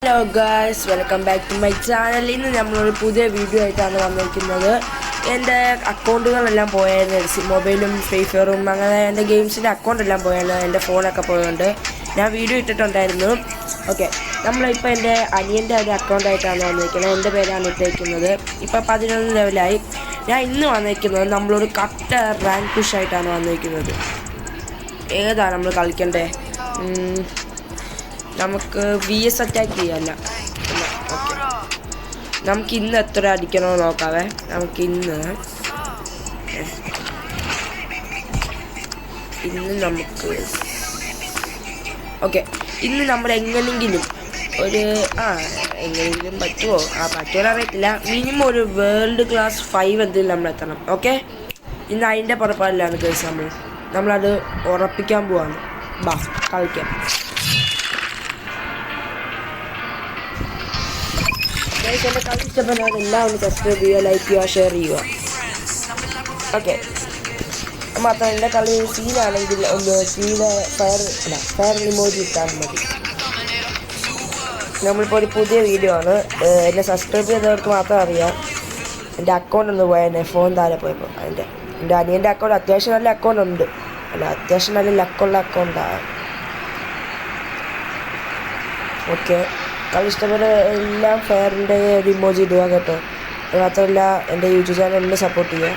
Hello guys, welcome back to my channel. ഇന്ന് നമ്മളൊരു പുതിയ വീഡിയോ ആയിട്ടാണ് വന്നിരിക്കുന്നത്. എൻ്റെ അക്കൗണ്ടുകളെല്ലാം പോയായിരുന്നു, മൊബൈലും ഫ്രീ ഫയറും അങ്ങനെ എൻ്റെ ഗെയിംസിൻ്റെ അക്കൗണ്ടെല്ലാം പോയായിരുന്നു. എൻ്റെ ഫോണൊക്കെ പോയതുകൊണ്ട് ഞാൻ വീഡിയോ ഇട്ടിട്ടുണ്ടായിരുന്നു. ഓക്കെ, നമ്മളിപ്പോൾ എൻ്റെ അനിയൻ്റെ ഒരു അക്കൗണ്ടായിട്ടാണ് വന്നിരിക്കുന്നത്. എൻ്റെ പേരാണ് ഇട്ടേക്കുന്നത്. ഇപ്പോൾ 11 ലെവലായി. ഞാൻ ഇന്ന് വന്നിരിക്കുന്നത് നമ്മളൊരു കട്ട റാങ്ക് പുഷായിട്ടാണ് വന്നിരിക്കുന്നത്. ഏതാണ് നമ്മൾ കളിക്കേണ്ടത്? നമുക്ക് VS അറ്റാക്ക് ചെയ്യാമല്ല. ഓക്കെ, നമുക്ക് ഇന്ന് എത്ര അടിക്കണമെന്ന് നോക്കാവേ. നമുക്ക് ഇന്ന് നമുക്ക് ഓക്കെ, ഇന്ന് നമ്മൾ എങ്ങനെയെങ്കിലും എങ്ങനെയെങ്കിലും പറ്റുമോ? പറ്റുമോ അറിയത്തില്ല. മിനിമം ഒരു വേൾഡ് ക്ലാസ് 5 എന്തെങ്കിലും നമ്മൾ എത്തണം. ഓക്കെ, ഇന്ന് അതിൻ്റെ പുറപ്പാടിലാണ് കേസ്. നമ്മളത് ഉറപ്പിക്കാൻ പോവാണ്. ബാ കളിക്കാം. എൻ്റെ കളി ഇഷ്ടപ്പെട്ടാൽ എല്ലാവരും സബ്സ്ക്രൈബ് ചെയ്യുക, ലൈക്ക് ചെയ്യുക, ഷെയർ ചെയ്യുക. ഓക്കെ, മാത്രം എൻ്റെ കളി സീനാണെങ്കിൽ ഒന്ന് സീന് ഫയർ ഇമോജി ഇട്ടാൽ മതി. നമ്മളിപ്പോൾ ഒരു പുതിയ വീഡിയോ ആണ്. എന്നെ സബ്സ്ക്രൈബ് ചെയ്തവർക്ക് മാത്രം അറിയാം. എൻ്റെ അക്കൗണ്ട് ഒന്ന് പോയെന്നെ, ഫോൺ താഴെ പോയപ്പോൾ. എൻ്റെ അനിയൻ്റെ അക്കൗണ്ട് അത്യാവശ്യം നല്ല അക്കൗണ്ട് ഉണ്ട്. അത്യാവശ്യം നല്ല ലക്കുള്ള അക്കൗണ്ടാണ്. ഓക്കെ, കളി ഇഷ്ടപ്പെട്ട എല്ലാം ഫെയറിൻ്റെ ഒരു ഇമോജി ഇടുക കേട്ടോ. അത് മാത്രമല്ല എൻ്റെ യൂട്യൂബ് ചാനലിനെ സപ്പോർട്ട് ചെയ്യുക.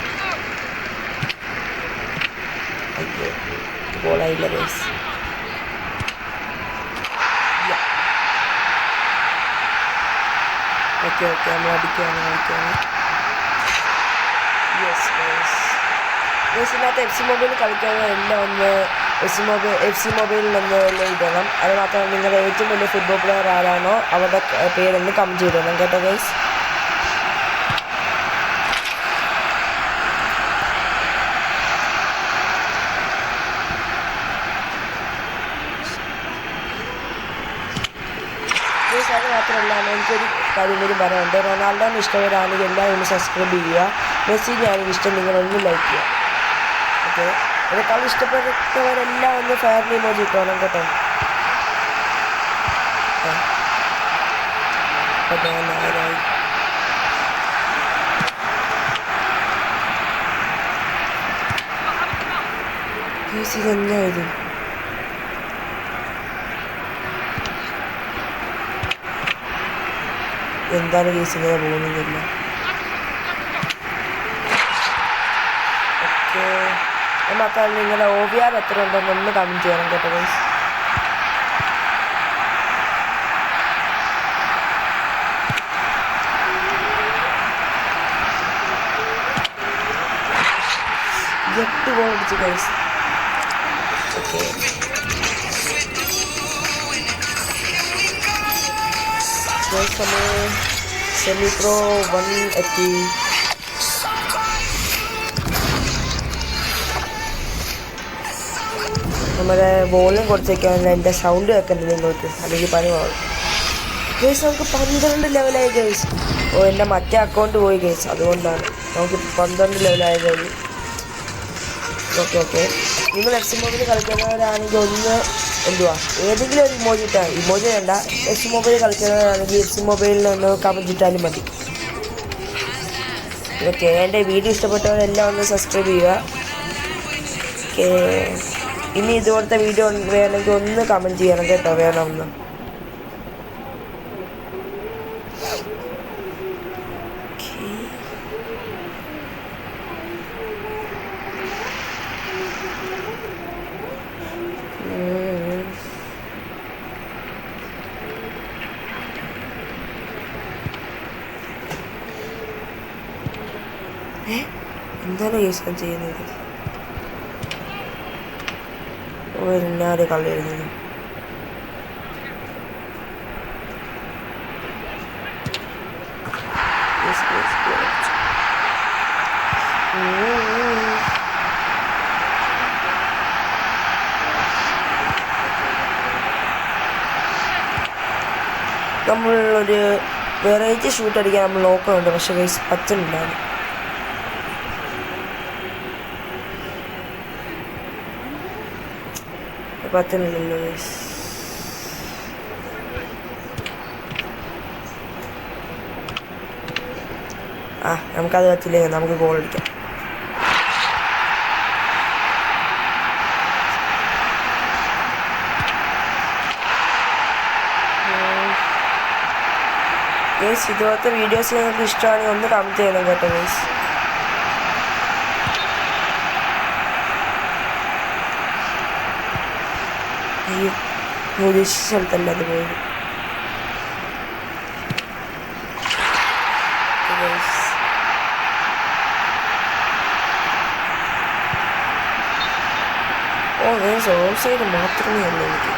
അയ്യോ, ബോളായില്ല ഗൈസ്. ഓക്കെ നമ്മൾ അടിക്കുകയാണ്. ഇതിനകത്ത് FC മൊബൈൽ കളിക്കാതെ എല്ലാം ഒന്ന് FC മൊബൈലിൽ ഒന്ന് ഇടണം. അത് മാത്രമല്ല, നിങ്ങളുടെ ഏറ്റവും വലിയ ഫുട്ബോൾ പ്ലെയർ ആരാണോ അവരുടെ പേരൊന്ന് കമൻറ്റ് ചെയ്തിടണം കേട്ടോ ഗൈസ്. അത് മാത്രമല്ല, എനിക്കൊരു കാര്യം കൂടി പറയാനുണ്ട്. റൊണാൾഡോന് ഇഷ്ടമുള്ളവരാണെങ്കിൽ എല്ലാവരും ഒന്ന് സബ്സ്ക്രൈബ് ചെയ്യുക. മെസ്സിനാണെങ്കിൽ ഇഷ്ടം നിങ്ങളൊന്ന് ലൈക്ക് ചെയ്യുക. ഓക്കെ, എൻ്റെ കളി ഇഷ്ടപ്പെട്ടവരെല്ലാം ഒന്ന് ഫെയർ ഇമോജി ഇട്ടോണം കേട്ടോ. ഇതെന്നായത്? എന്താണ് കേസ് ഇങ്ങനെ പോകുന്നില്ല? ഓക്കെ, മാത്രമല്ല നിങ്ങളുടെ OVR എത്ര ഉണ്ടെന്ന് ഒന്ന് കമൻറ്റ് ചെയ്യണം കേട്ടോ ഗൈസ്. ജെറ്റ് ബോൾ അടിച്ചു ഗൈസ്. ഓക്കെ, സെമി പ്രോ 1 എത്തി. നമ്മുടെ വോളിയം കുറച്ചൊക്കെയാണ് എൻ്റെ സൗണ്ട് കേൾക്കുന്നത് നിങ്ങൾക്ക്, അല്ലെങ്കിൽ പണി പോകും ഗൈസ്. നമുക്ക് 12 ലെവലായി ഗൈസ്. എൻ്റെ മറ്റേ അക്കൗണ്ട് പോയി ഗൈസ്, അതുകൊണ്ടാണ് നമുക്ക് 12 ലെവലായി കഴിഞ്ഞു. ഓക്കെ, നിങ്ങൾ FC മൊബൈൽ കളിക്കുന്നവരാണെങ്കിൽ ഒന്ന് ഏതെങ്കിലും ഒരു ഇമോജി വേണ്ട. FC മൊബൈൽ കളിക്കുന്നവരാണെങ്കിൽ FC മൊബൈലിൽ ഒന്ന് കമൻറ്റ് ഇട്ടാലും മതി. ഓക്കെ, എൻ്റെ വീഡിയോ ഇഷ്ടപ്പെട്ടവരെല്ലാം ഒന്ന് സബ്സ്ക്രൈബ് ചെയ്യുക. ഓക്കെ, ഇനി ഇതുപോലത്തെ വീഡിയോ വേണമെങ്കിൽ ഒന്ന് കമൻറ്റ് ചെയ്യണം കേട്ടോ, വേണമെന്ന്. എന്താണ് യൂസ് ചെയ്യുന്നത്? എന്നാല് കളി എഴുതുന്നു. നമ്മളൊരു വെറൈറ്റി ഷൂട്ട് അടിക്കാൻ നമ്മൾ നോക്കുന്നുണ്ട്, പക്ഷേ ഗൈസ് പറ്റുന്നില്ല. പറ്റുന്നില്ലല്ലോ ഗൈസ്. നമുക്കത് പറ്റില്ലെങ്കിൽ നമുക്ക് ഗോൾ അടിക്കാം. ഗൈസ് ഇതുപോലത്തെ വീഡിയോസ് നിങ്ങൾക്ക് ഇഷ്ടമാണെങ്കിൽ ഒന്ന് കമൻറ്റ് ചെയ്യണം കേട്ടോ ഗൈസ്. അയ്യോ ഉദ്ദേശിച്ച സ്ഥലത്തല്ല അത് പോയത്. ഗൈസ് ഓഫ് സൈഡ് മാത്രമേ ഉള്ളൂ എനിക്ക്.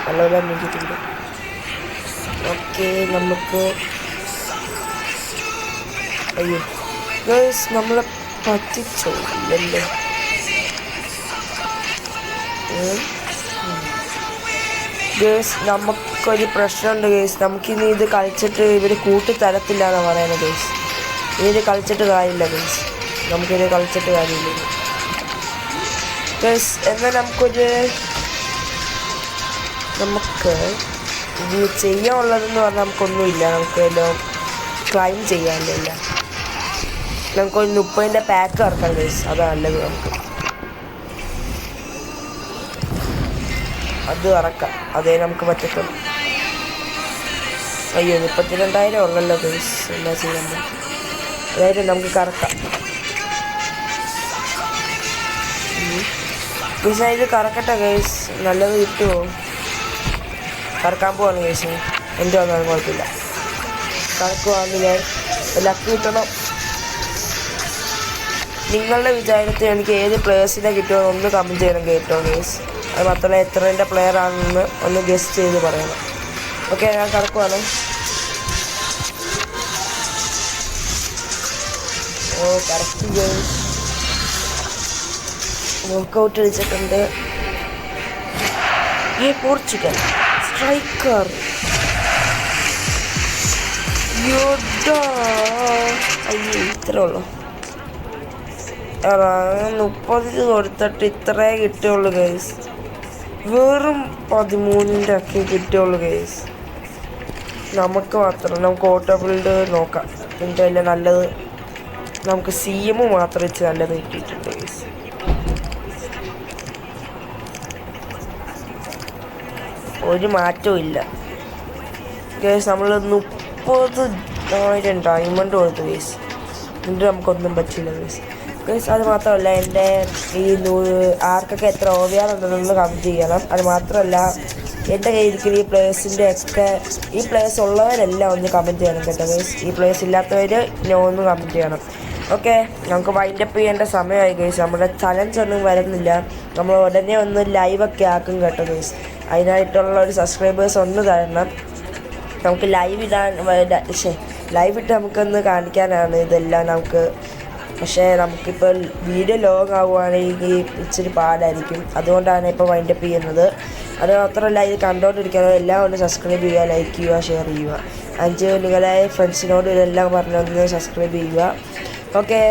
നല്ലപോലെ നീക്കിയിട്ടുണ്ട്. ഓക്കെ നമുക്ക് അയ്യോ ഗൈസ് നമ്മളെ പറ്റിച്ചോ ഇല്ലല്ലേ. ഗൈസ് നമുക്കൊരു പ്രശ്നമുണ്ട് ഗൈസ്. നമുക്കിനി ഇത് കളിച്ചിട്ട് ഇവർ കൂട്ടിത്തരത്തില്ല എന്നാണ് പറയുന്നത് ഗൈസ്. ഇനി ഇത് കളിച്ചിട്ട് കാര്യമില്ല ഗൈസ്. നമുക്കിത് കളിച്ചിട്ട് കാര്യമില്ല ഗൈസ്. എന്നാൽ നമുക്ക് ഇത് ചെയ്യാനുള്ളതെന്ന് പറഞ്ഞാൽ നമുക്കൊന്നുമില്ല. നമുക്ക് എല്ലാം ക്ലൈം ചെയ്യാനില്ല. നമുക്കൊരു 30ൻ്റെ പാക്ക് ഇറക്കാം ഗൈസ്. അതാണ് നല്ലത്. നമുക്ക് അത് ഇറക്കാം. അതേ നമുക്ക് പറ്റത്തുള്ളൂ. അയ്യോ 32,000 ഉള്ളല്ലോ ഗൈസ്. എന്താ ചെയ്യുന്നത്? അതായത് നമുക്ക് കറക്കാം ഗൈസ്. ഇത് കറക്കട്ടെ ഗൈസ്. നല്ലത് കിട്ടുമോ? കറക്കാൻ പോവാണ് ഗൈസ്. എൻ്റെ വന്നാലും കുഴപ്പമില്ല. കറക്കുവാണെങ്കിൽ ലക്ക് കിട്ടണം. നിങ്ങളുടെ വിചാരത്തിൽ എനിക്ക് ഏത് പ്ലേയേഴ്സിനെ കിട്ടുമോ ഒന്ന് കമൻറ്റ് ചെയ്യണം കേട്ടോ ഗൈസ്. അത് മാത്രമല്ല എത്രേൻ്റെ പ്ലെയർ ആണെന്ന് ഒന്ന് ഗസ് ചെയ്ത് പറയണം. ഓക്കെ ഞാൻ കറക്കുവാണ്. Correct guys. നോക്കൗട്ട് അടിച്ചിട്ടുണ്ട്. Portugal striker. അയ്യോ ഇത്രേ ഉള്ളൂ. 30 കൊടുത്തിട്ട് ഇത്രേ കിട്ടുള്ളൂ ഗൈസ്. വെറും 13ൻ്റെ ഒക്കെ കിട്ടുള്ളൂ ഗൈസ്. നമുക്ക് മാത്രം നമുക്ക് ഓട്ടോ ബിൽഡ് നോക്കാം. ഇതിൻ്റെ വല്ല നല്ലത് നമുക്ക് CM മാത്രം വെച്ച് നല്ലത് കിട്ടിയിട്ടുണ്ട് ഗൈസ്. ഒരു മാറ്റവും ഇല്ല ഗൈസ്. നമ്മൾ 30,000 ഡയമണ്ട് കൊടുത്തു ഗൈസ്. എന്നിട്ട് നമുക്കൊന്നും പറ്റില്ല ഗൈസ്. ഗൈസ് അത് മാത്രമല്ല എൻ്റെ ഈ ആർക്കൊക്കെ എത്ര ഓവിയാറുണ്ടെന്ന് കമൻറ്റ് ചെയ്യണം. അത് മാത്രമല്ല എൻ്റെ കയ്യിരിക്കുന്ന ഈ പ്ലേയേഴ്സിൻ്റെ ഒക്കെ ഈ പ്ലേയേഴ്സ് ഉള്ളവരെല്ലാം ഒന്ന് കമൻറ്റ് ചെയ്യണം കേട്ടോ ഗൈസ്. ഈ പ്ലേയേഴ്സ് ഇല്ലാത്തവർ നോ ഒന്ന് കമൻറ്റ് ചെയ്യണം. ഓക്കെ നമുക്ക് വൈൻഡപ്പ് ചെയ്യേണ്ട സമയമായി ഗൈസ്. നമ്മുടെ ചലഞ്ച് ഒന്നും വരുന്നില്ല. നമ്മൾ ഉടനെ ഒന്ന് ലൈവൊക്കെ ആക്കും കേട്ടോ ഗൈസ്. അതിനായിട്ടുള്ള ഒരു സബ്സ്ക്രൈബേഴ്സ് ഒന്ന് തരണം. നമുക്ക് ലൈവ് ഇട്ട് നമുക്കൊന്ന് കാണിക്കാനാണ് ഇതെല്ലാം നമുക്ക്. പക്ഷേ നമുക്കിപ്പോൾ വീഡിയോ ലോങ് ആവുകയാണെങ്കിൽ ഇച്ചിരി പാടായിരിക്കും. അതുകൊണ്ടാണ് ഇപ്പോൾ വൈൻഡപ്പ് ചെയ്യുന്നത്. അത് മാത്രമല്ല ഇത് കണ്ടുകൊണ്ടിരിക്കുന്നത് എല്ലാം ഒന്ന് സബ്സ്ക്രൈബ് ചെയ്യുക, ലൈക്ക് ചെയ്യുക, ഷെയർ ചെയ്യുക. നിങ്ങളെ ഫ്രണ്ട്സിനോട് ഇതെല്ലാം പറഞ്ഞൊന്ന് സബ്സ്ക്രൈബ് ചെയ്യുക. ഓക്കെ.